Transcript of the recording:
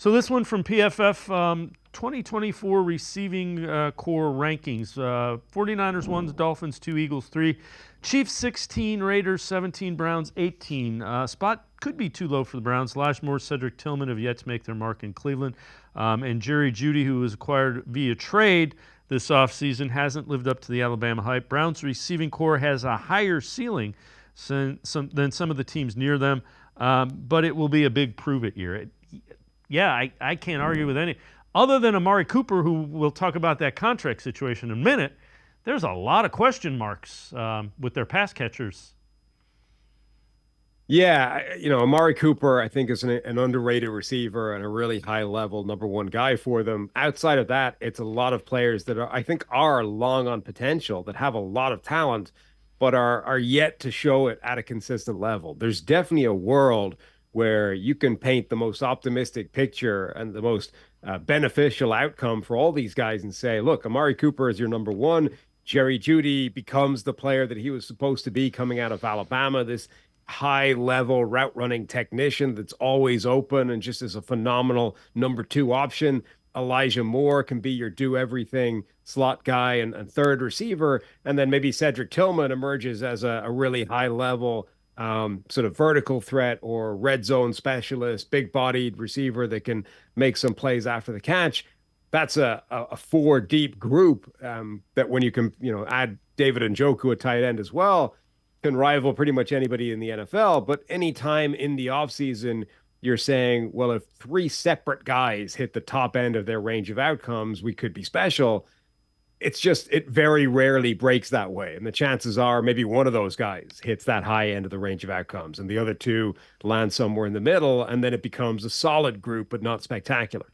So this one from PFF, 2024 receiving core rankings. 49ers 1, Dolphins 2, Eagles 3, Chiefs 16, Raiders 17, Browns 18. Spot could be too low for the Browns. Lashmore, Cedric Tillman have yet to make their mark in Cleveland. And Jerry Jeudy, who was acquired via trade this offseason, hasn't lived up to the Alabama hype. Browns receiving core has a higher ceiling than some of the teams near them, but it will be a big prove-it year. I can't argue with any. Other than Amari Cooper, who we'll talk about that contract situation in a minute, there's a lot of question marks with their pass catchers. Yeah, Amari Cooper, I think, is an underrated receiver and a really high level number one guy for them. Outside of that, it's a lot of players that I think are long on potential, that have a lot of talent, but are yet to show it at a consistent level. There's definitely a world where you can paint the most optimistic picture and the most beneficial outcome for all these guys and say, look, Amari Cooper is your number one. Jerry Jeudy becomes the player that he was supposed to be coming out of Alabama. This high level route running technician that's always open and just is a phenomenal number two option. Elijah Moore can be your do everything slot guy and third receiver. And then maybe Cedric Tillman emerges as a really high level sort of vertical threat or red zone specialist, big bodied receiver that can make some plays after the catch. That's a four deep group that when you can, add David Njoku at tight end as well, can rival pretty much anybody in the NFL. But anytime in the offseason, you're saying, well, if three separate guys hit the top end of their range of outcomes, we could be special. It's just, it very rarely breaks that way. And the chances are maybe one of those guys hits that high end of the range of outcomes and the other two land somewhere in the middle. And then it becomes a solid group, but not spectacular.